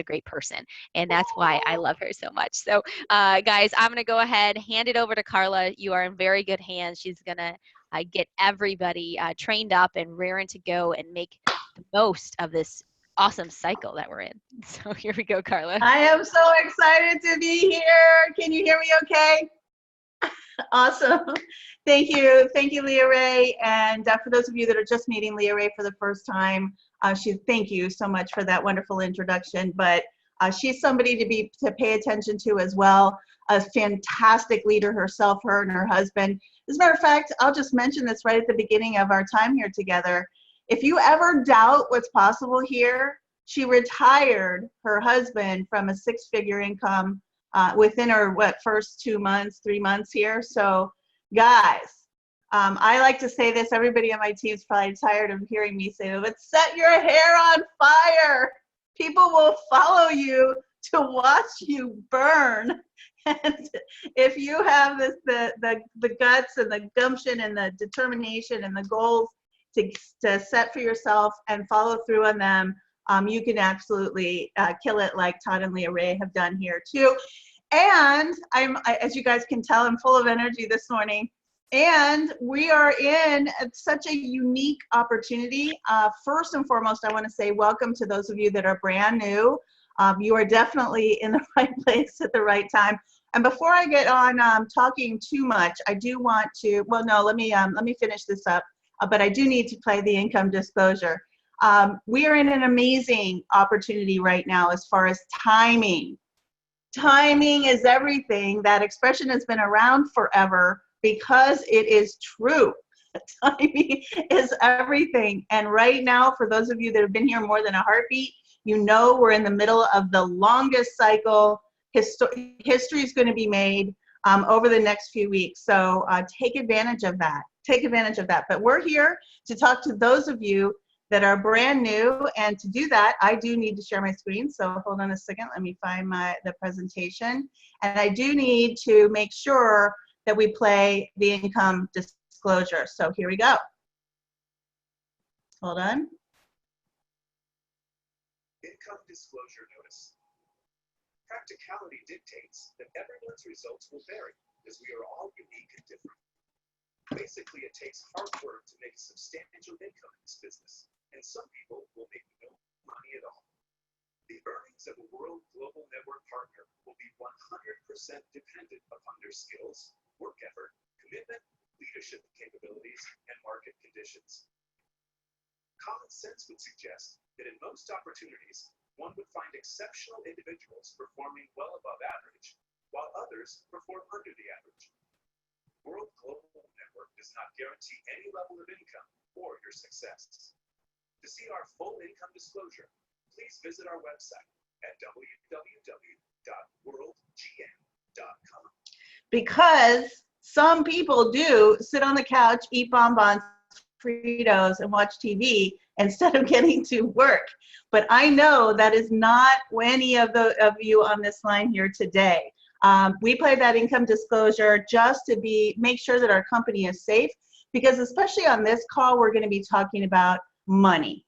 a great person. And that's why I love her so much. So guys, I'm going to go ahead, hand it over to Karla. You are in very good hands. She's going to get everybody trained up and raring to go and make the most of this awesome cycle that we're in. So here we go, Karla. I am so excited to be here. Can you hear me okay? Awesome. Thank you, Leah Ray. And for those of you that are just meeting Leah Ray for the first time, thank you so much for that wonderful introduction. But she's somebody to pay attention to as well. A fantastic leader herself, her and her husband. As a matter of fact, I'll just mention this right at the beginning of our time here together. If you ever doubt what's possible here, she retired her husband from a six-figure income within her, first 2 months, 3 months here. So guys, I like to say this, everybody on my team is probably tired of hearing me say it, but set your hair on fire. People will follow you to watch you burn. And if you have this, the guts and the gumption and the determination and the goals to set for yourself and follow through on them, you can absolutely kill it like Todd and Leah Ray have done here too. And as you guys can tell, I'm full of energy this morning. And we are in such a unique opportunity. First and foremost, I want to say welcome to those of you that are brand new. You are definitely in the right place at the right time. And before I get on talking too much, I do want to, well, no, let me finish this up. But I do need to play the income disclosure. We are in an amazing opportunity right now as far as timing. Timing is everything. That expression has been around forever because it is true. Timing is everything. And right now, for those of you that have been here more than a heartbeat, you know we're in the middle of the longest cycle. History is going to be made over the next few weeks. So take advantage of that. Take advantage of that. But we're here to talk to those of you that are brand new. And to do that, I do need to share my screen. So hold on a second. Let me find the presentation. And I do need to make sure that we play the income disclosure. So here we go. Hold on. Income disclosure notice. Practicality dictates that everyone's results will vary, as we are all unique and different. Basically, it takes hard work to make a substantial income in this business, and some people will make no money at all. The earnings of a World Global Network partner will be 100% dependent upon their skills, work effort, commitment, leadership capabilities, and market conditions. Common sense would suggest that in most opportunities, one would find exceptional individuals performing well above average, while others perform under the average. World Global Network does not guarantee any level of income or your success. To see our full income disclosure, please visit our website at www.worldgn.com. Because some people do sit on the couch, eat bonbons, Fritos, and watch TV instead of getting to work. But I know that is not any of you on this line here today. We play that income disclosure just to make sure that our company is safe, because especially on this call, we're going to be talking about money.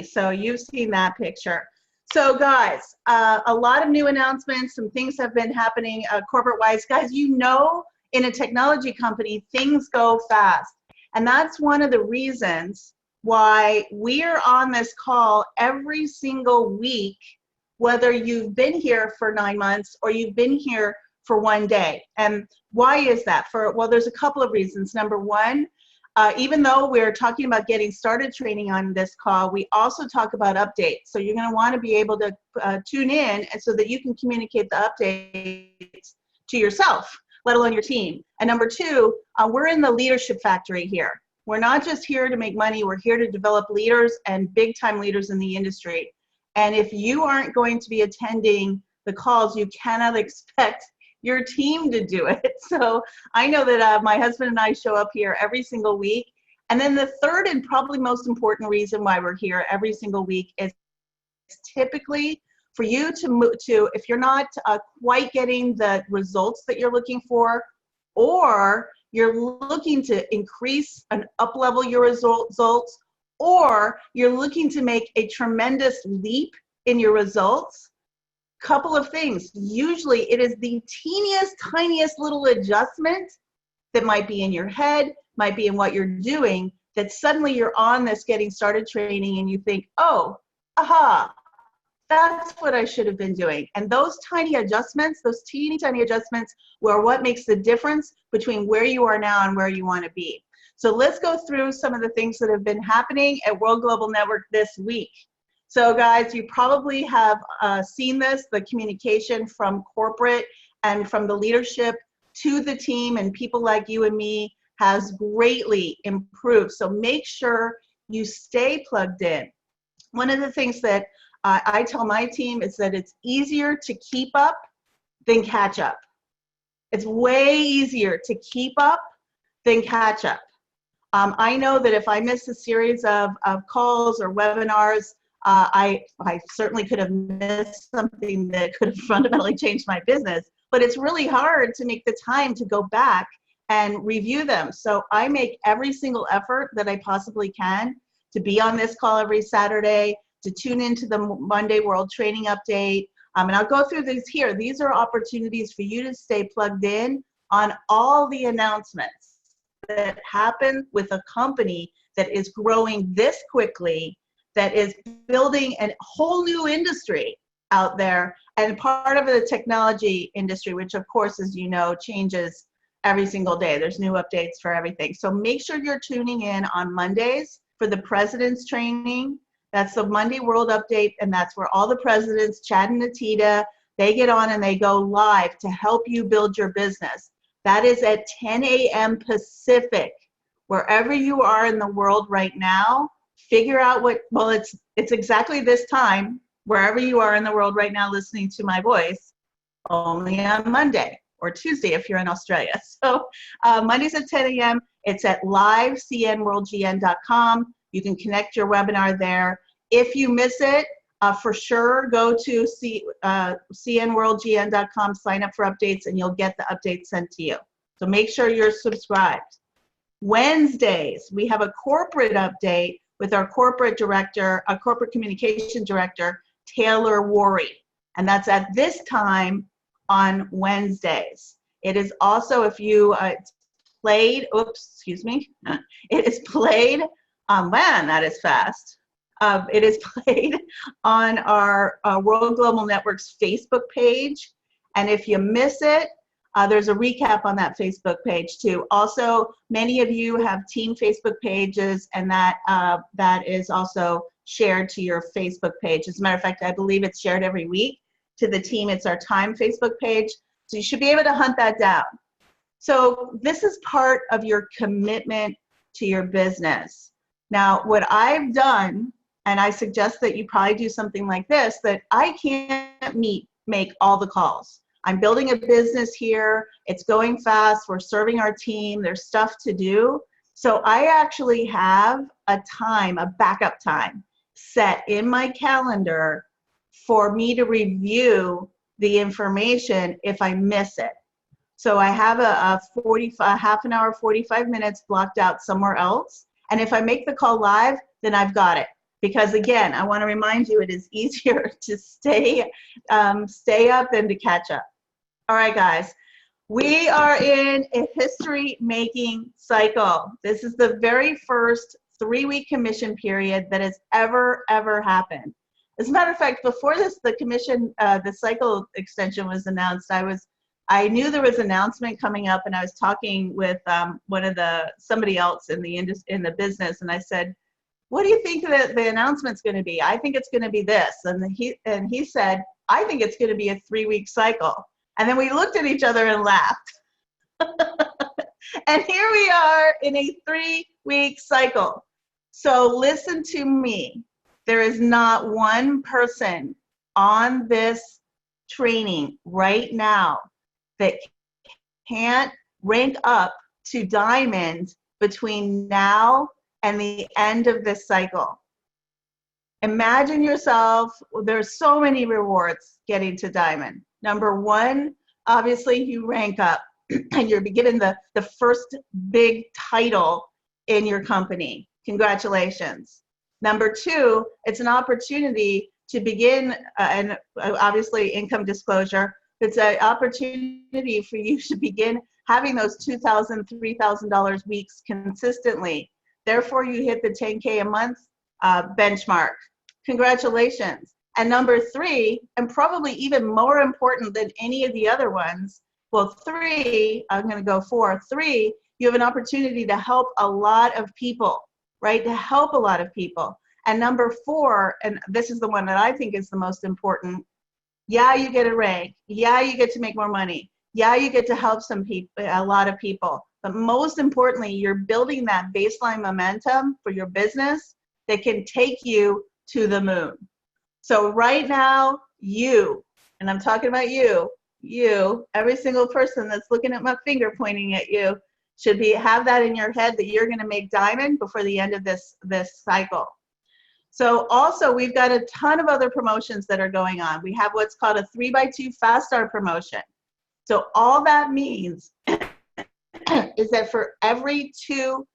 So you've seen that picture. So guys, a lot of new announcements, some things have been happening corporate-wise. Guys, you know, in a technology company, things go fast. And that's one of the reasons why we're on this call every single week, whether you've been here for 9 months or you've been here for 1 day. And why is that? Well, there's a couple of reasons. Number one, even though we're talking about getting started training on this call, we also talk about updates. So you're going to want to be able to tune in so that you can communicate the updates to yourself, let alone your team. And number two, we're in the leadership factory here. We're not just here to make money, we're here to develop leaders and big time leaders in the industry. And if you aren't going to be attending the calls, you cannot expect your team to do it. So I know that my husband and I show up here every single week. And then the third and probably most important reason why we're here every single week is typically for you to move to, if you're not quite getting the results that you're looking for, or you're looking to increase and up-level your results, or you're looking to make a tremendous leap in your results, Couple of things. Usually it is the teeniest, tiniest little adjustment that might be in your head, might be in what you're doing, that suddenly you're on this getting started training and you think, oh, aha, that's what I should have been doing. And those tiny adjustments, those teeny tiny adjustments, were what makes the difference between where you are now and where you want to be. So let's go through some of the things that have been happening at World Global Network this week. So guys, you probably have seen this, the communication from corporate and from the leadership to the team and people like you and me has greatly improved. So make sure you stay plugged in. One of the things that I tell my team is that it's easier to keep up than catch up. It's way easier to keep up than catch up. I know that if I miss a series of calls or webinars, I certainly could have missed something that could have fundamentally changed my business, but it's really hard to make the time to go back and review them. So I make every single effort that I possibly can to be on this call every Saturday, to tune into the Monday World Training Update. And I'll go through these here. These are opportunities for you to stay plugged in on all the announcements that happen with a company that is growing this quickly, that is building a whole new industry out there, and part of the technology industry, which of course, as you know, changes every single day. There's new updates for everything. So make sure you're tuning in on Mondays for the President's Training. That's the Monday World Update, and that's where all the presidents, Chad and Natita, they get on and they go live to help you build your business. That is at 10 a.m. Pacific. Wherever you are in the world right now, figure out what, well, it's exactly this time, wherever you are in the world right now listening to my voice, only on Monday or Tuesday if you're in Australia. So Mondays at 10 a.m. It's at livecnworldgn.com. You can connect your webinar there. If you miss it, for sure, go to cnworldgn.com, sign up for updates, and you'll get the updates sent to you. So make sure you're subscribed. Wednesdays, we have a corporate update with our corporate director, our corporate communication director, Taylor Worry. And that's at this time on Wednesdays. It is also, if you played, oops, excuse me, it is played, man, that is fast. It is played on our World Global Network's Facebook page. And if you miss it, there's a recap on that Facebook page too. Also, many of you have team Facebook pages, and that is also shared to your Facebook page. As a matter of fact, I believe it's shared every week to the team. It's our time Facebook page. So you should be able to hunt that down. So this is part of your commitment to your business. Now, what I've done, and I suggest that you probably do something like this, that I can't make all the calls. I'm building a business here. It's going fast. We're serving our team. There's stuff to do. So I actually have a time, a backup time set in my calendar for me to review the information if I miss it. So I have a half an hour, 45 minutes blocked out somewhere else. And if I make the call live, then I've got it. Because again, I want to remind you, it is easier to stay up than to catch up. All right, guys, we are in a history-making cycle. This is the very first 3-week commission period that has ever happened. As a matter of fact, before this, the commission, the cycle extension was announced, I knew there was an announcement coming up, and I was talking with somebody else in the business, and I said, what do you think that the announcement's going to be? I think it's going to be this. And he said, I think it's going to be a 3-week cycle. And then we looked at each other and laughed. And here we are in a 3-week cycle. So listen to me. There is not one person on this training right now that can't rank up to diamond between now and the end of this cycle. Imagine yourself, there's so many rewards getting to diamond. Number one, obviously you rank up and you're getting the first big title in your company. Congratulations. Number two, it's an opportunity to begin, and obviously income disclosure, it's an opportunity for you to begin having those $2,000, $3,000 weeks consistently. Therefore, you hit the 10K a month benchmark. Congratulations. And number 3, and probably even more important than any of the other ones, well, 3, I'm going to go 4. 3, you have an opportunity to help a lot of people, right? To help a lot of people. And number 4, and this is the one that I think is the most important, yeah, you get a rank. Yeah, you get to make more money. Yeah, you get to help some people, a lot of people. But most importantly, you're building that baseline momentum for your business that can take you to the moon. So right now, you, and I'm talking about you, every single person that's looking at my finger pointing at you should have that in your head that you're going to make diamond before the end of this cycle. So also, we've got a ton of other promotions that are going on. We have what's called a 3x2 Fast Start promotion. So all that means is that for every 2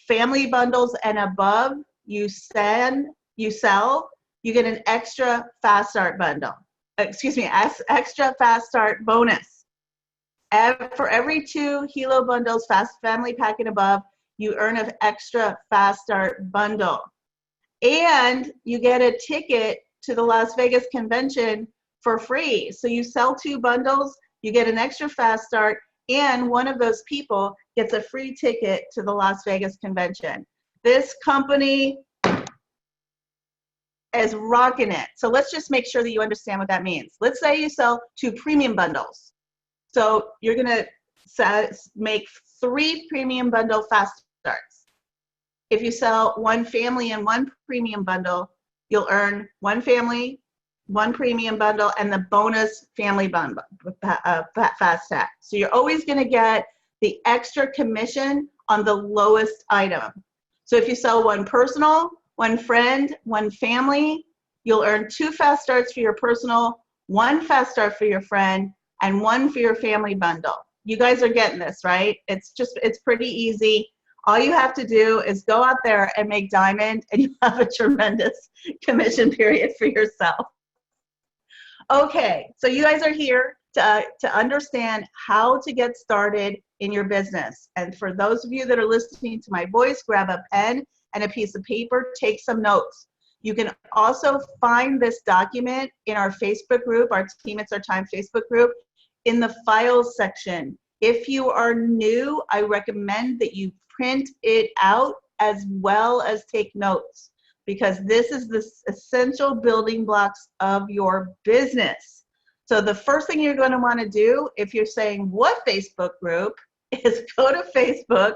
family bundles and above you sell, you get an extra Fast Start bundle. Excuse me, extra Fast Start bonus. For every 2 Hilo bundles, Fast Family Pack and above, you earn an extra Fast Start bundle. And you get a ticket to the Las Vegas convention for free. So you sell 2 bundles, you get an extra Fast Start, and one of those people gets a free ticket to the Las Vegas convention. This company is rocking it. So let's just make sure that you understand what that means. Let's say you sell 2 premium bundles. So you're going to make 3 premium bundle Fast Starts. If you sell 1 family and 1 premium bundle, you'll earn 1 family, 1 premium bundle, and the bonus family bundle, Fast Tag. So you're always going to get the extra commission on the lowest item. So if you sell 1 personal, 1 friend, 1 family, you'll earn 2 Fast Starts for your personal, 1 Fast Start for your friend, and 1 for your family bundle. You guys are getting this, right? It's pretty easy. All you have to do is go out there and make diamond, and you have a tremendous commission period for yourself. Okay, so you guys are here to understand how to get started in your business. And for those of you that are listening to my voice, grab a pen and a piece of paper, take some notes. You can also find this document in our Facebook group, our Team It's Our Time Facebook group, in the files section. If you are new, I recommend that you print it out as well as take notes, because this is the essential building blocks of your business. So the first thing you're going to want to do, if you're saying what Facebook group, is go to Facebook,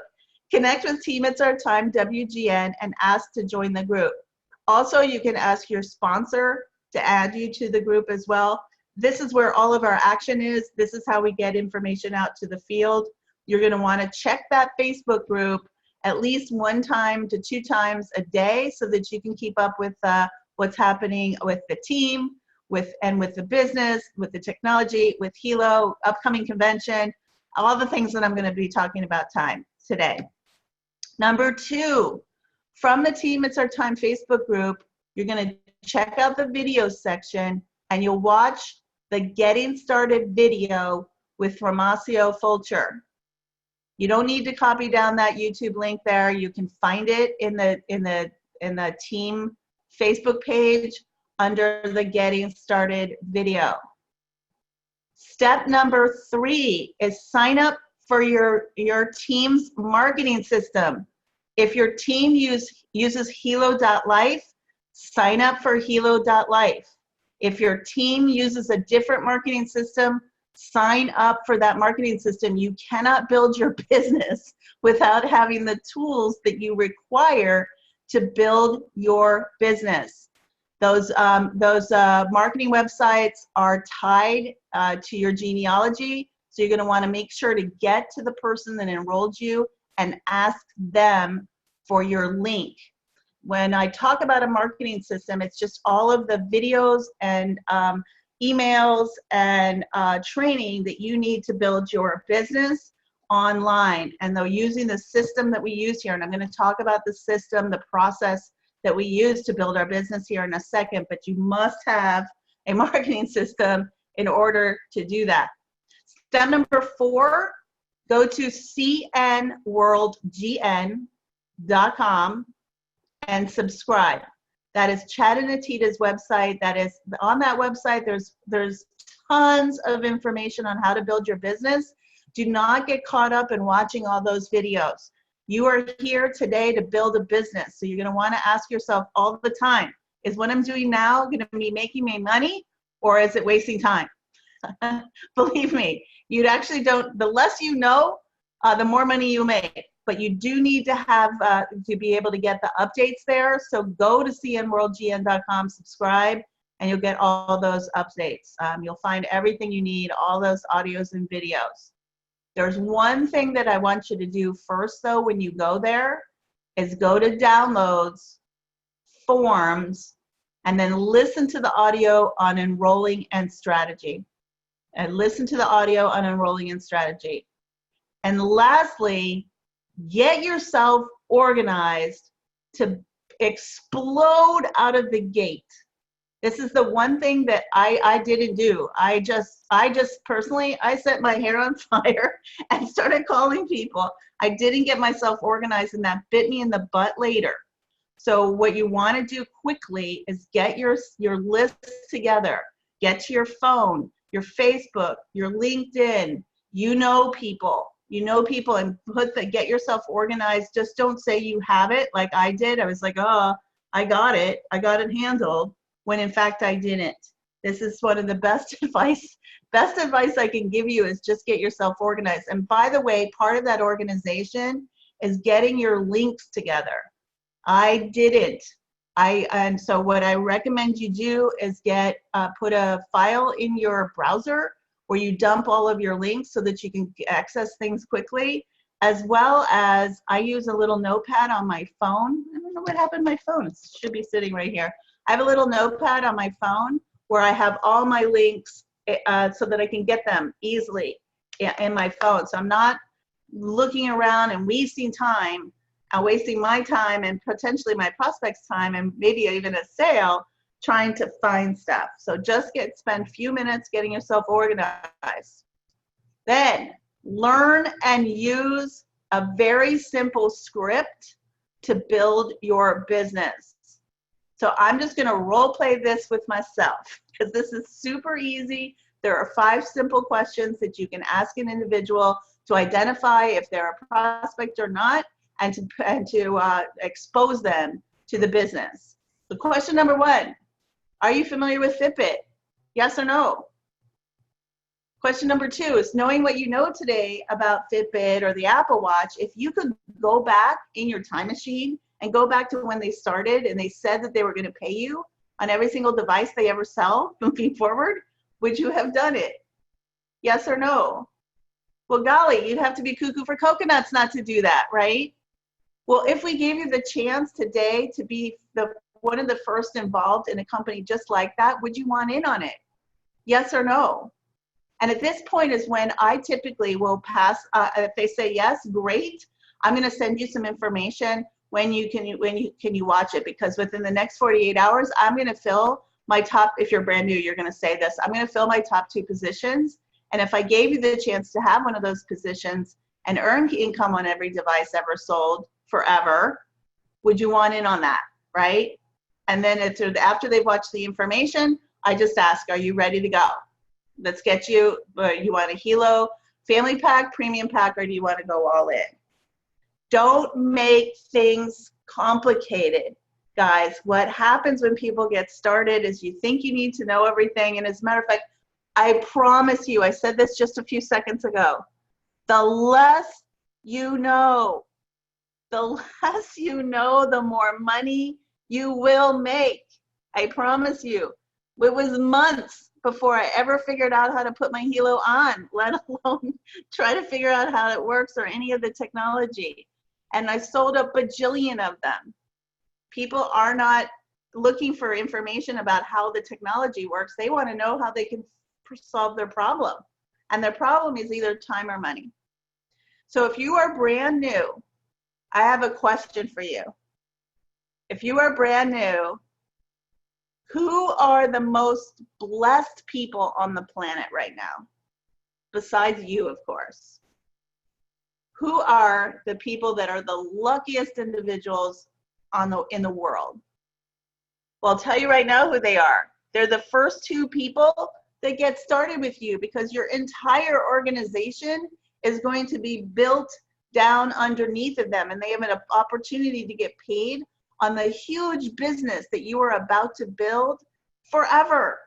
connect with Team It's Our Time, WGN, and ask to join the group. Also, you can ask your sponsor to add you to the group as well. This is where all of our action is. This is how we get information out to the field. You're going to want to check that Facebook group at least 1 time to 2 times a day so that you can keep up with what's happening with the team, with the business, with the technology, with Hilo, upcoming convention, all the things that I'm going to be talking about today. Number 2, from the Team It's Our Time Facebook group, you're going to check out the video section and you'll watch the Getting Started video with Ramasio Fulcher. You don't need to copy down that YouTube link there. You can find it in the team Facebook page under the Getting Started video. Step number 3 is sign up for your team's marketing system. If your team uses Hilo.life, sign up for Hilo.life. If your team uses a different marketing system, sign up for that marketing system. You cannot build your business without having the tools that you require to build your business. Those marketing websites are tied to your genealogy, so you're going to want to make sure to get to the person that enrolled you and ask them for your link. When I talk about a marketing system, it's just all of the videos and emails and training that you need to build your business online. And though using the system that we use here, and I'm going to talk about the system, the process that we use to build our business here in a second, but you must have a marketing system in order to do that. Step number 4, go to cnworldgn.com and subscribe. That is Chad and Atita's website. That is on that website. There's tons of information on how to build your business. Do not get caught up in watching all those videos. You are here today to build a business. So you're going to want to ask yourself all the time, is what I'm doing now going to be making me money, or is it wasting time? Believe me, you actually don't, the less you know, the more money you make. But you do need to have, to be able to get the updates there. So go to cnworldgn.com, subscribe, and you'll get all those updates. You'll find everything you need, all those audios and videos. There's one thing that I want you to do first, though, when you go there, is go to downloads, forms, and then listen to the audio on enrolling and strategy. And listen to the audio on enrolling and strategy. And lastly, get yourself organized to explode out of the gate. This is the one thing that I didn't do. I just personally, I set my hair on fire and started calling people. I didn't get myself organized, and that bit me in the butt later. So what you want to do quickly is get your list together. Get to your phone, your Facebook, your LinkedIn. You know people, and get yourself organized. Just don't say you have it like I did. I was like, oh, I got it handled, when in fact I didn't. This is one of the best advice I can give you, is just get yourself organized. And by the way, part of that organization is getting your links together. I didn't. And so what I recommend you do is put a file in your browser where you dump all of your links so that you can access things quickly, as well as I use a little notepad on my phone. I don't know what happened to my phone. It should be sitting right here. I have a little notepad on my phone where I have all my links so that I can get them easily in my phone. So I'm not looking around and wasting my time and potentially my prospects' time, and maybe even a sale, trying to find stuff. So just spend a few minutes getting yourself organized. Then learn and use a very simple script to build your business. So I'm just going to role play this with myself, because this is super easy. There are 5 simple questions that you can ask an individual to identify if they're a prospect or not, and to expose them to the business. So question number 1, are you familiar with Fitbit? Yes or no? Question number 2 is, knowing what you know today about Fitbit or the Apple Watch, if you could go back in your time machine and go back to when they started and they said that they were going to pay you on every single device they ever sell moving forward, would you have done it? Yes or no? Well, golly, you'd have to be cuckoo for coconuts not to do that, right? Well, if we gave you the chance today to be one of the first involved in a company just like that, would you want in on it? Yes or no? And at this point is when I typically will pass. If they say yes, great. I'm going to send you some information when you can watch it, because within the next 48 hours, I'm going to fill my top. If you're brand new, you're going to say this. I'm going to fill my top 2 positions. And if I gave you the chance to have one of those positions and earn income on every device ever sold forever, would you want in on that, right? And then after they've watched the information, I just ask, are you ready to go? Let's get you want a Hilo family pack, premium pack, or do you want to go all in? Don't make things complicated, guys. What happens when people get started is you think you need to know everything. And as a matter of fact, I promise you, I said this just a few seconds ago, the less you know, the more money you will make. I promise you. It was months before I ever figured out how to put my Hilo on, let alone try to figure out how it works or any of the technology. And I sold a bajillion of them. People are not looking for information about how the technology works. They want to know how they can solve their problem. And their problem is either time or money. So if you are brand new, I have a question for you. if you are brand new, who are the most blessed people on the planet right now? Besides you, of course. Who are the people that are the luckiest individuals in the world? Well, I'll tell you right now who they are. They're the first two people that get started with you, because your entire organization is going to be built down underneath of them, and they have an opportunity to get paid on the huge business that you are about to build forever.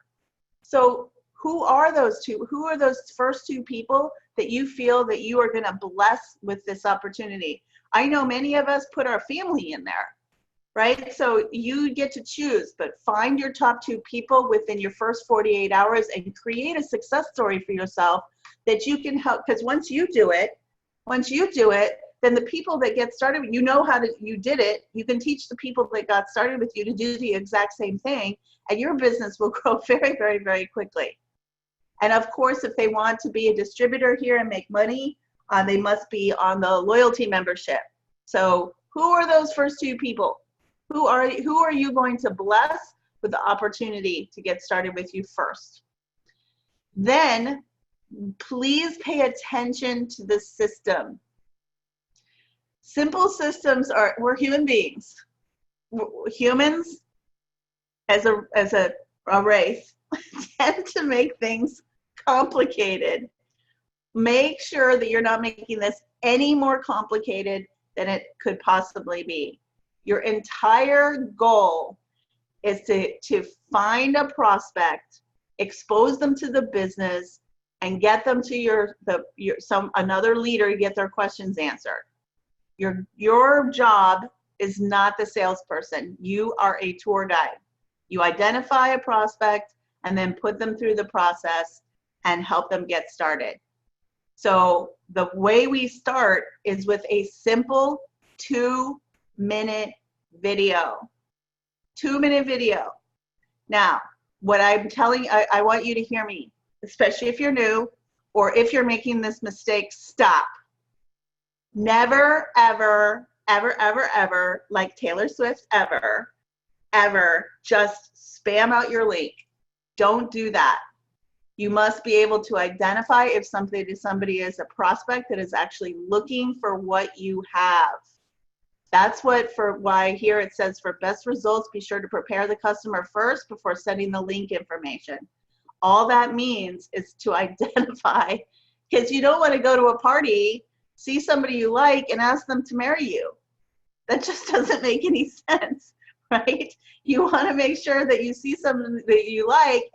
So who are those two? Who are those first two people that you feel that you are going to bless with this opportunity? I know many of us put our family in there, right? So you get to choose, but find your top two people within your first 48 hours and create a success story for yourself that you can help. Because once you do it, then the people that get started, you know how to, you did it, you can teach the people that got started with you to do the exact same thing, and your business will grow very, very, very quickly. And of course, if they want to be a distributor here and make money, they must be on the loyalty membership. So who are those first two people? Who are you going to bless with the opportunity to get started with you first? Then please pay attention to the system. Simple systems are, we're human beings. Humans as a race tend to make things complicated. Make sure that you're not making this any more complicated than it could possibly be. Your entire goal is to find a prospect, expose them to the business, and get them to another leader to get their questions answered. Your job is not the salesperson. You are a tour guide. You identify a prospect and then put them through the process and help them get started. So the way we start is with a simple 2-minute video. 2-minute video. Now, what I'm telling, I want you to hear me, especially if you're new or if you're making this mistake, stop. Never, ever, ever, ever, ever, like Taylor Swift, ever just spam out your link. Don't do that. You must be able to identify if somebody is a prospect that is actually looking for what you have. That's why here it says, for best results, be sure to prepare the customer first before sending the link information. All that means is to identify, because you don't want to go to a party, see somebody you like, and ask them to marry you. That just doesn't make any sense, right? You want to make sure that you see someone that you like,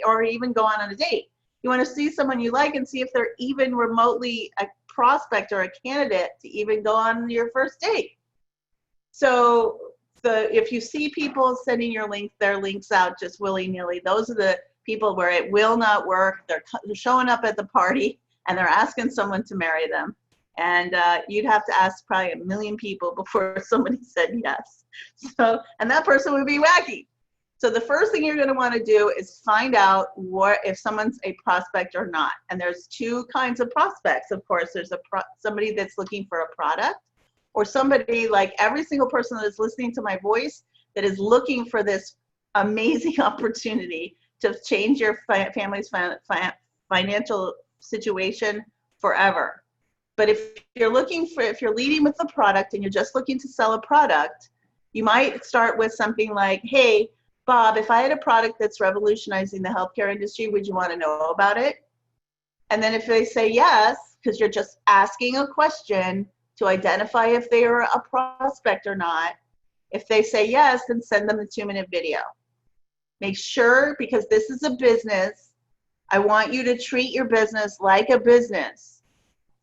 or even go on a date. You want to see someone you like and see if they're even remotely a prospect or a candidate to even go on your first date. So if you see people sending their links out just willy-nilly, those are the people where it will not work. They're showing up at the party and they're asking someone to marry them. And you'd have to ask probably 1 million people before somebody said yes. So, and that person would be wacky. So the first thing you're going to want to do is find out if someone's a prospect or not. And there's two kinds of prospects. Of course, there's somebody that's looking for a product, or somebody, like every single person that is listening to my voice, that is looking for this amazing opportunity to change your family's financial situation forever. But if you're leading with the product and you're just looking to sell a product, you might start with something like, hey, Bob, if I had a product that's revolutionizing the healthcare industry, would you want to know about it? And then if they say yes, because you're just asking a question to identify if they are a prospect or not, if they say yes, then send them the 2-minute video. Make sure, because this is a business, I want you to treat your business like a business.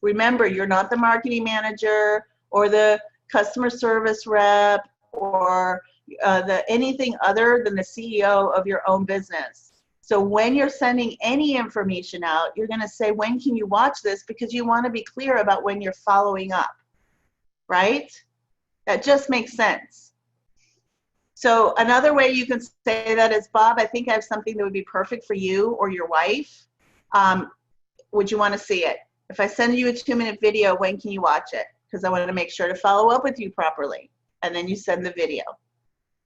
Remember, you're not the marketing manager or the customer service rep or anything other than the CEO of your own business. So when you're sending any information out, you're going to say, when can you watch this? Because you want to be clear about when you're following up, right? That just makes sense. So another way you can say that is, Bob, I think I have something that would be perfect for you or your wife. Would you want to see it? If I send you a 2-minute video, when can you watch it? Because I want to make sure to follow up with you properly. And then you send the video.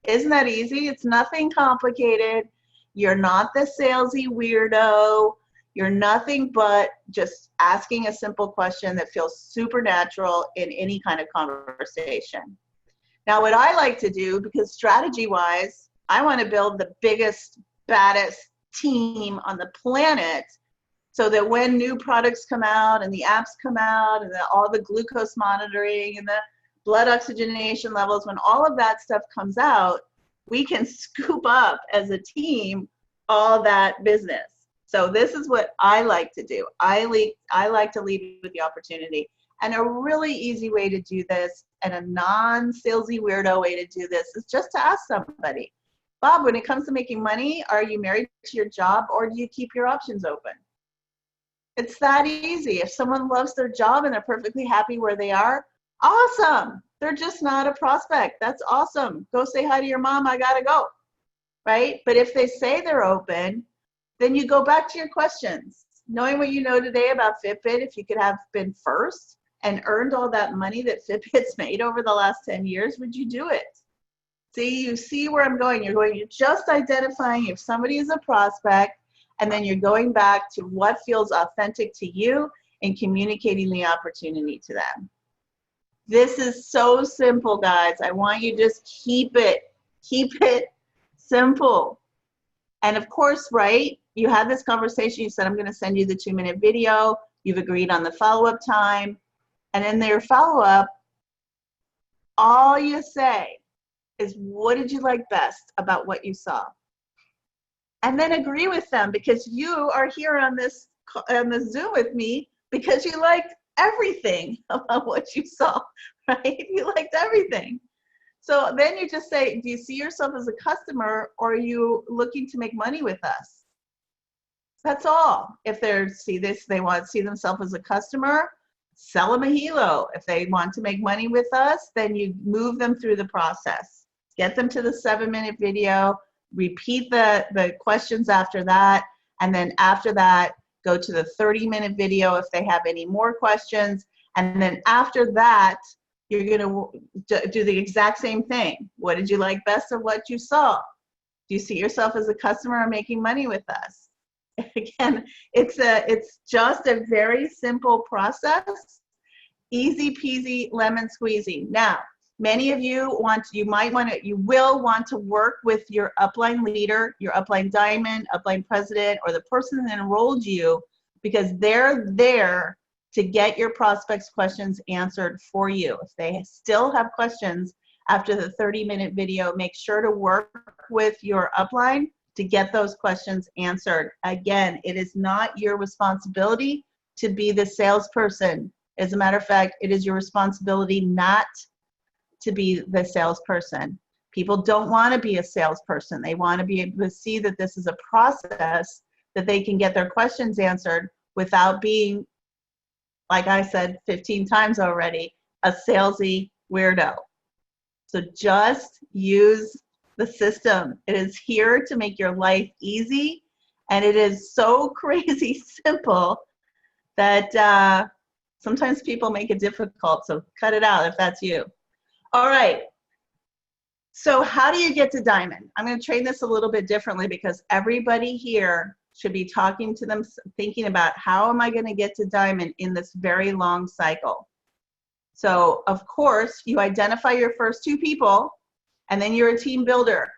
Isn't that easy? It's nothing complicated. You're not the salesy weirdo. You're nothing but just asking a simple question that feels supernatural in any kind of conversation. Now, what I like to do, because strategy-wise, I want to build the biggest, baddest team on the planet so that when new products come out and the apps come out and all the glucose monitoring and the blood oxygenation levels, when all of that stuff comes out, we can scoop up as a team all that business. So this is what I like to do. I like to lead with the opportunity. And a really easy way to do this and a non-salesy weirdo way to do this is just to ask somebody, Bob, when it comes to making money, are you married to your job or do you keep your options open? It's that easy. If someone loves their job and they're perfectly happy where they are, awesome. They're just not a prospect. That's awesome. Go say hi to your mom. I gotta go, right? But if they say they're open, then you go back to your questions. Knowing what you know today about Fitbit, if you could have been first and earned all that money that Fitbit's made over the last 10 years, would you do it? See, you see where I'm going. You're just identifying if somebody is a prospect, and then you're going back to what feels authentic to you and communicating the opportunity to them. This is so simple, guys. I want you to just keep it simple. And of course, right, you had this conversation, you said, I'm gonna send you the 2-minute video, you've agreed on the follow-up time, and in their follow-up, all you say is, what did you like best about what you saw? And then agree with them, because you are here on this Zoom with me because you liked everything about what you saw, right? You liked everything. So then you just say, do you see yourself as a customer or are you looking to make money with us? That's all. If they see this, they want to see themselves as a customer, sell them a helo. If they want to make money with us, then you move them through the process. Get them to the 7-minute video, repeat the questions after that, and then after that, go to the 30-minute video if they have any more questions. And then after that, you're going to do the exact same thing. What did you like best of what you saw? Do you see yourself as a customer or making money with us? Again, it's just a very simple process, easy peasy lemon squeezy. Now, many of you will want to work with your upline leader, your upline diamond, upline president, or the person that enrolled you, because they're there to get your prospects' questions answered for you. If they still have questions after the 30-minute video, make sure to work with your upline to get those questions answered. Again, it is not your responsibility to be the salesperson. As a matter of fact, it is your responsibility not to be the salesperson. People don't want to be a salesperson. They want to be able to see that this is a process that they can get their questions answered without being, like I said 15 times already, a salesy weirdo. So just use the system. It is here to make your life easy, and it is so crazy simple that sometimes people make it difficult, so cut it out if that's you. All right, so how do you get to diamond? I'm going to train this a little bit differently because everybody here should be talking to them, thinking about how am I going to get to diamond in this very long cycle. So of course, you identify your first 2 people, and then you're a team builder.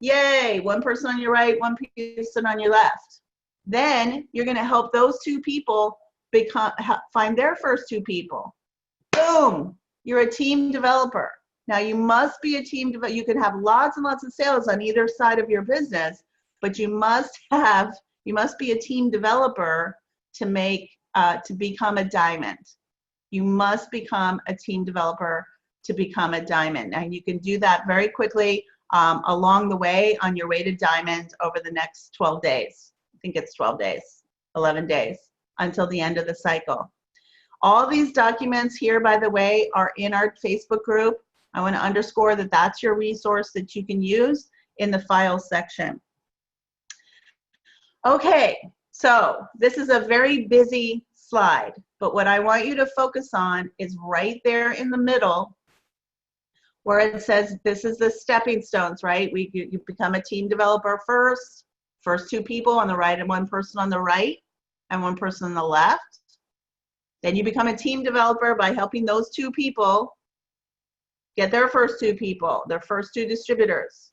Yay, 1 person on your right, 1 person on your left. Then you're going to help those 2 people find their first 2 people. Boom, you're a team developer. Now you must be a team developer. You can have lots and lots of sales on either side of your business, but you must be a team developer to become a diamond. You must become a team developer to become a diamond. And you can do that very quickly along the way on your way to diamond over the next 12 days. I think it's 12 days, 11 days until the end of the cycle. All these documents here, by the way, are in our Facebook group. I want to underscore that that's your resource that you can use in the files section. Okay, so this is a very busy slide, but what I want you to focus on is right there in the middle where it says this is the stepping stones, right? You become a team developer first two people on the right and one person on the right and one person on the left. Then you become a team developer by helping those two people get their first two people, their first two distributors.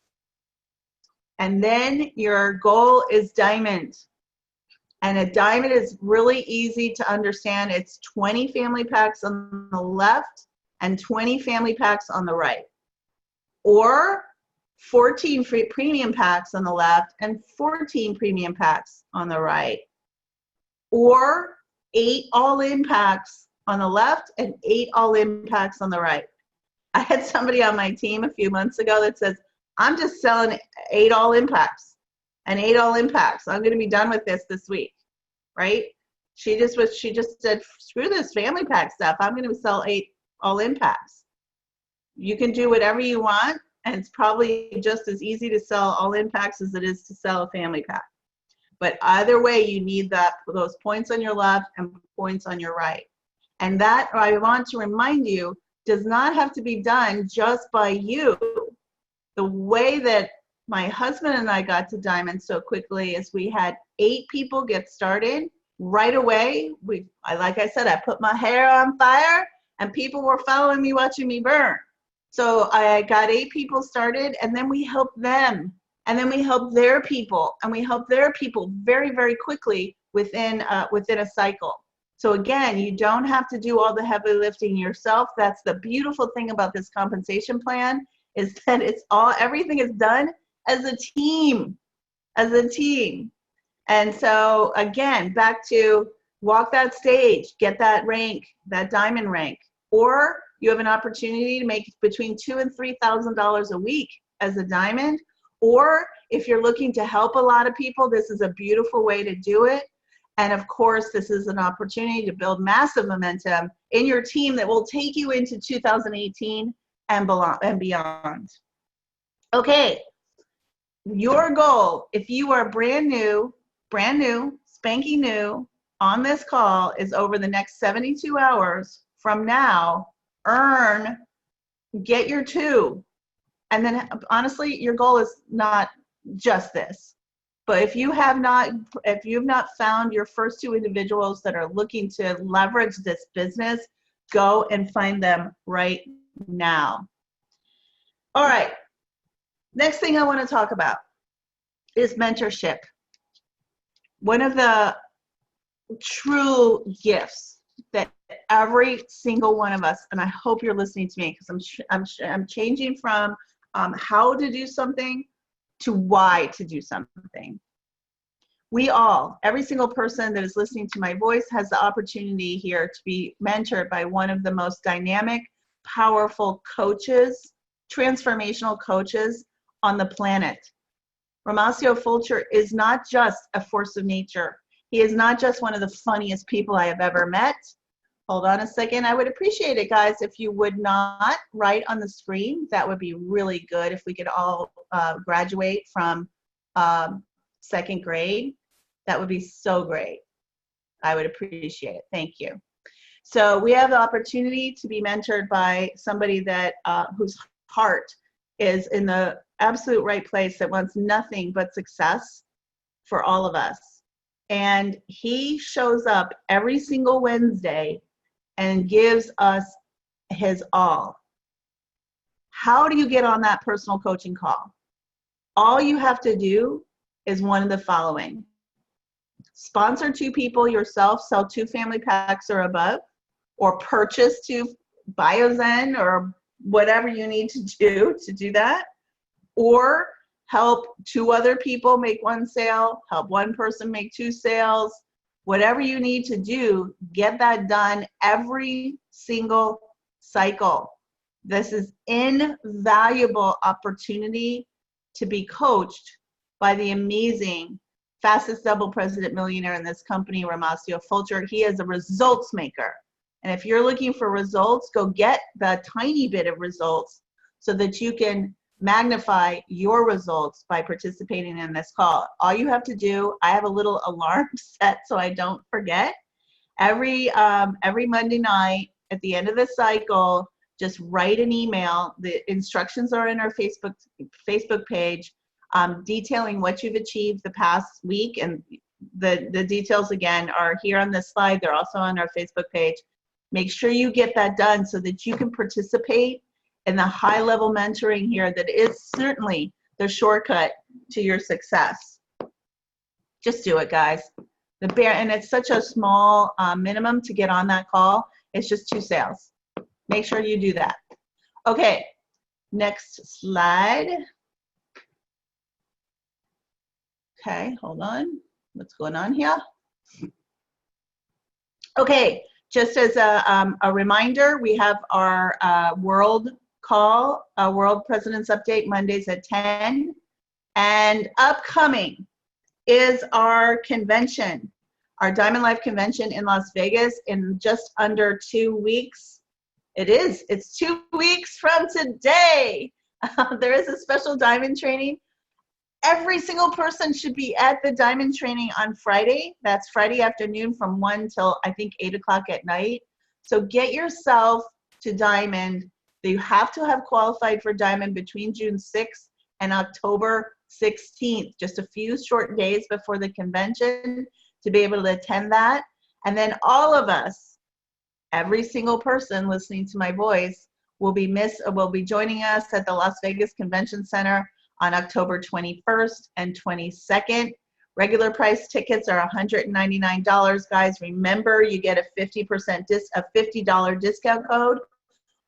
And then your goal is diamond. And a diamond is really easy to understand. It's 20 family packs on the left and 20 family packs on the right. Or 14 free premium packs on the left and 14 premium packs on the right. Or 8 all-in packs on the left and 8 all-in packs on the right. I had somebody on my team a few months ago that says, I'm just selling 8 all-in packs and 8 all-in packs. I'm going to be done with this week, right? She just said, screw this family pack stuff. I'm going to sell 8 all-in packs. You can do whatever you want, and it's probably just as easy to sell all-in packs as it is to sell a family pack. But either way, you need those points on your left and points on your right. And that, I want to remind you, does not have to be done just by you. The way that my husband and I got to diamond so quickly is we had 8 people get started right away. Like I said, I put my hair on fire and people were following me, watching me burn. So I got 8 people started, and then we helped them, and then we helped their people, and we helped their people very, very quickly within a cycle. So again, you don't have to do all the heavy lifting yourself. That's the beautiful thing about this compensation plan, is that everything is done as a team, And so again, back to walk that stage, get that rank, that diamond rank, or you have an opportunity to make between $2,000 and $3,000 a week as a diamond. Or if you're looking to help a lot of people, this is a beautiful way to do it. And of course, this is an opportunity to build massive momentum in your team that will take you into 2018 and beyond. Okay, your goal, if you are brand new, spanking new on this call, is over the next 72 hours from now, get your 2. And then honestly, your goal is not just this. But if you've not found your first 2 individuals that are looking to leverage this business, go and find them right now. All right. Next thing I want to talk about is mentorship. One of the true gifts that every single one of us, and I hope you're listening to me, because I'm changing from how to do something to why to do something. Every single person that is listening to my voice has the opportunity here to be mentored by one of the most dynamic, powerful coaches, transformational coaches on the planet. Ramasio Fulcher is not just a force of nature. He is not just one of the funniest people I have ever met. Hold on a second. I would appreciate it, guys, if you would not write on the screen. That would be really good if we could all graduate from 2nd grade. That would be so great. I would appreciate it. Thank you. So we have the opportunity to be mentored by somebody that whose heart is in the absolute right place, that wants nothing but success for all of us. And he shows up every single Wednesday and gives us his all. How do you get on that personal coaching call? All you have to do is one of the following. Sponsor 2 people yourself, sell 2 family packs or above, or purchase 2 BioZen or whatever you need to do that, or help 2 other people make 1 sale, help 1 person make 2 sales. Whatever you need to do, get that done every single cycle. This is invaluable opportunity to be coached by the amazing, fastest double president millionaire in this company, Ramasio Fulcher. He is a results maker. And if you're looking for results, go get the tiny bit of results so that you can magnify your results by participating in this call. All you have to do, I have a little alarm set so I don't forget. Every Monday night at the end of the cycle, just write an email. The instructions are in our Facebook page, detailing what you've achieved the past week, and the details again are here on this slide. They're also on our Facebook page. Make sure you get that done so that you can participate in the high-level mentoring here that is certainly the shortcut to your success. Just do it, guys. And it's such a small minimum to get on that call. It's just 2 sales. Make sure you do that. Okay, next slide. Okay, hold on. What's going on here? Okay, just as a reminder, we have our world call, World President's Update, Mondays at 10. And upcoming is our convention, our Diamond Life convention in Las Vegas in just under 2 weeks. It's 2 weeks from today. There is a special diamond training. Every single person should be at the diamond training on Friday. That's Friday afternoon from 1 till I think 8 o'clock at night. So get yourself to diamond. You have to have qualified for diamond between June 6th and October 16th, just a few short days before the convention to be able to attend that. And then all of us, every single person listening to my voice will be joining us at the Las Vegas Convention Center on October 21st and 22nd. Regular price tickets are $199, guys. Remember, you get a $50 discount code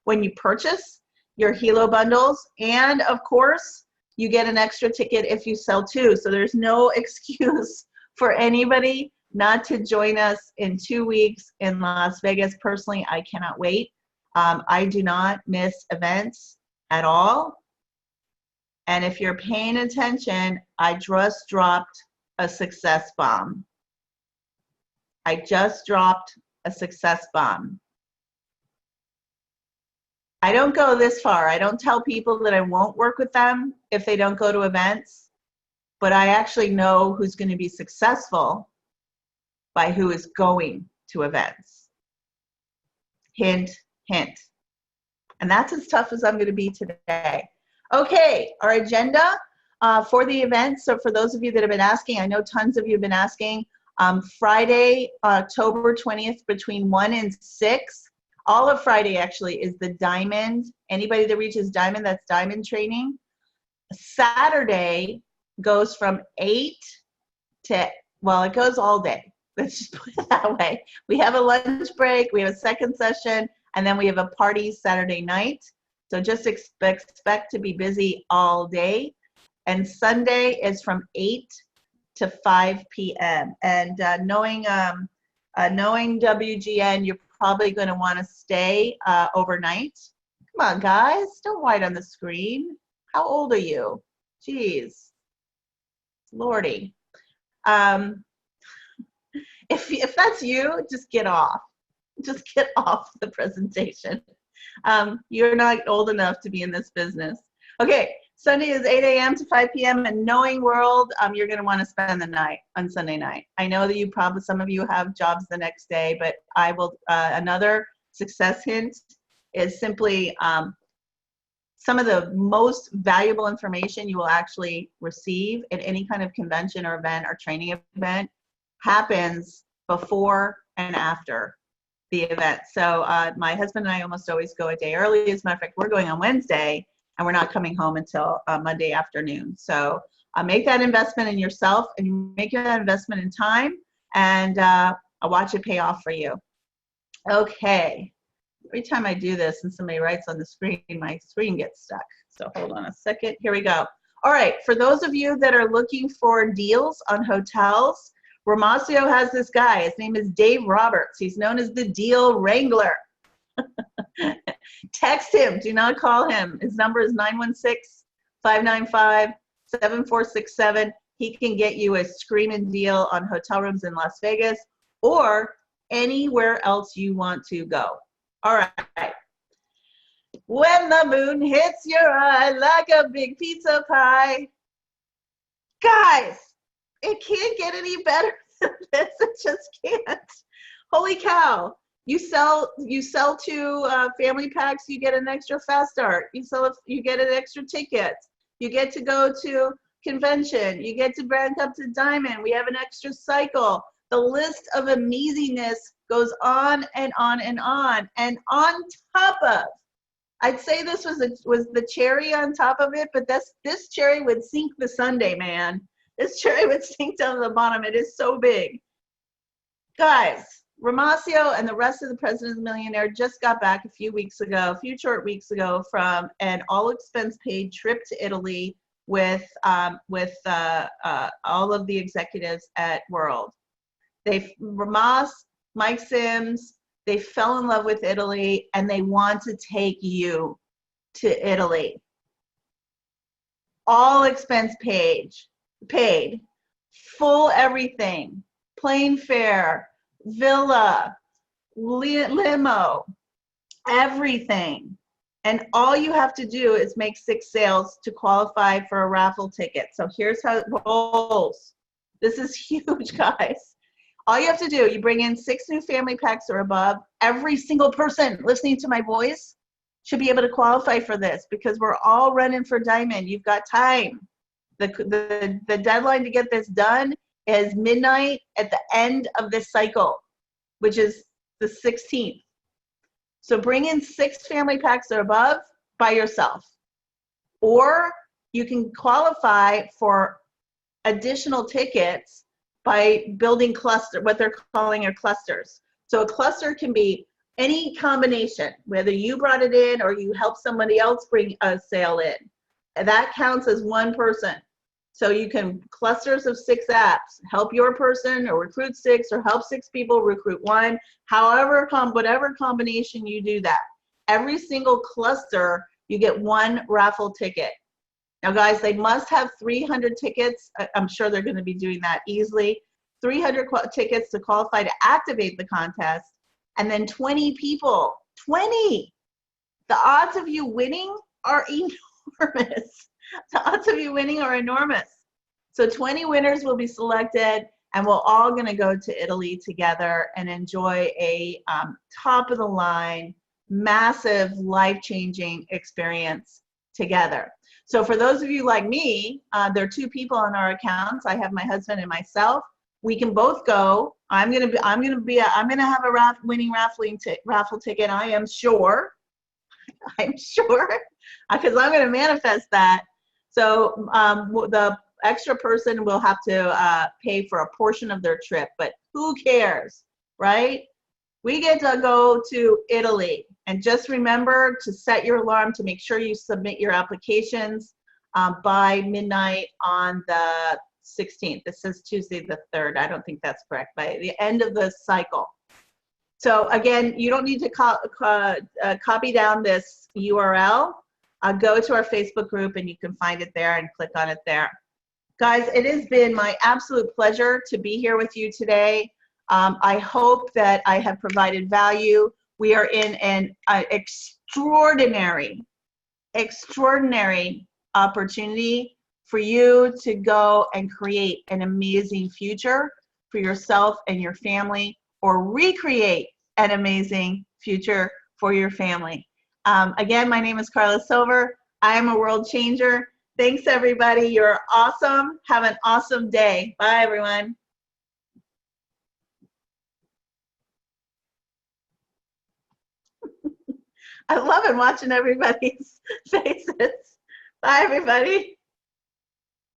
when you purchase your Hilo bundles, and of course, you get an extra ticket if you sell 2. So there's no excuse for anybody not to join us in 2 weeks in Las Vegas. Personally, I cannot wait. I do not miss events at all. And if you're paying attention, I just dropped a success bomb. I just dropped a success bomb. I don't go this far. I don't tell people that I won't work with them if they don't go to events, but I actually know who's going to be successful by who is going to events. Hint, hint. And that's as tough as I'm going to be today. Okay, our agenda for the event. So for those of you that have been asking, I know tons of you have been asking, Friday, October 20th between 1 and 6. All of Friday actually is the diamond. Anybody that reaches diamond, that's diamond training. Saturday goes from 8 to, well, it goes all day. Let's just put it that way. We have a lunch break, we have a second session, and then we have a party Saturday night. So just expect to be busy all day. And Sunday is from 8 to 5 p.m. And knowing WGN, you're probably going to want to stay overnight. Come on, guys, don't white on the screen. How old are you? Jeez, Lordy. If that's you, just get off. Just get off the presentation. You're not old enough to be in this business. Okay, Sunday is 8 a.m. to 5 p.m. and knowing world, you're going to want to spend the night on Sunday night. I know that some of you have jobs the next day, but I will, another success hint is simply some of the most valuable information you will actually receive at any kind of convention or event or training event happens before and after the event. So my husband and I almost always go a day early. As a matter of fact, we're going on Wednesday and we're not coming home until Monday afternoon. So make that investment in yourself and make that investment in time, and I'll watch it pay off for you. Okay, every time I do this and somebody writes on the screen, my screen gets stuck. So hold on a second, here we go. All right, for those of you that are looking for deals on hotels, Ramasio has this guy. His name is Dave Roberts. He's known as the Deal Wrangler. Text him. Do not call him. His number is 916-595-7467. He can get you a screaming deal on hotel rooms in Las Vegas or anywhere else you want to go. All right. When the moon hits your eye like a big pizza pie. Guys, it can't get any better than this. It just can't. Holy cow. You sell two family packs, you get an extra fast start. You get an extra ticket. You get to go to convention. You get to rank up to diamond. We have an extra cycle. The list of amazingness goes on and on and on. And on top of, I'd say this was the cherry on top of it, but this cherry would sink the sundae, man. This cherry would sink down to the bottom. It is so big. Guys, Ramasio and the rest of the President of the Millionaire just got back a few short weeks ago from an all-expense-paid trip to Italy with all of the executives at World. Ramas, Mike Sims, they fell in love with Italy and they want to take you to Italy. All expense paid, full everything, plane fare, villa, limo, everything. And all you have to do is make 6 sales to qualify for a raffle ticket. So here's how it rolls. This is huge, guys. All you have to do, you bring in 6 new family packs or above. Every single person listening to my voice should be able to qualify for this because we're all running for diamond. You've got time. The deadline to get this done is midnight at the end of this cycle, which is the 16th. So bring in 6 family packs or above by yourself. Or you can qualify for additional tickets by building what they're calling your clusters. So a cluster can be any combination, whether you brought it in or you help somebody else bring a sale in. And that counts as one person. So you can clusters of 6 apps, help your person or recruit 6 or help 6 people recruit 1, whatever combination you do that. Every single cluster, you get 1 raffle ticket. Now guys, they must have 300 tickets. I'm sure they're gonna be doing that easily. 300 tickets to qualify to activate the contest, and then 20 people, 20! The odds of you winning are enormous. The odds of you winning are enormous. So 20 winners will be selected, and we're all gonna go to Italy together and enjoy a top of the line, massive, life-changing experience together. So for those of you like me, there are 2 people on our accounts. I have my husband and myself. We can both go. I'm gonna have a winning raffle ticket. I am sure. I'm sure, because I'm gonna manifest that. So the extra person will have to pay for a portion of their trip, but who cares, right? We get to go to Italy, and just remember to set your alarm to make sure you submit your applications by midnight on the 16th. This says Tuesday the 3rd. I don't think that's correct. By the end of the cycle. So again, you don't need to copy down this URL. Go to our Facebook group and you can find it there and click on it there. Guys, it has been my absolute pleasure to be here with you today. I hope that I have provided value. We are in an extraordinary opportunity for you to go and create an amazing future for yourself and your family, or recreate an amazing future for your family. Again, my name is Karla Silver. I am a world changer. Thanks, everybody. You're awesome. Have an awesome day. Bye, everyone. I love it watching everybody's faces. Bye, everybody.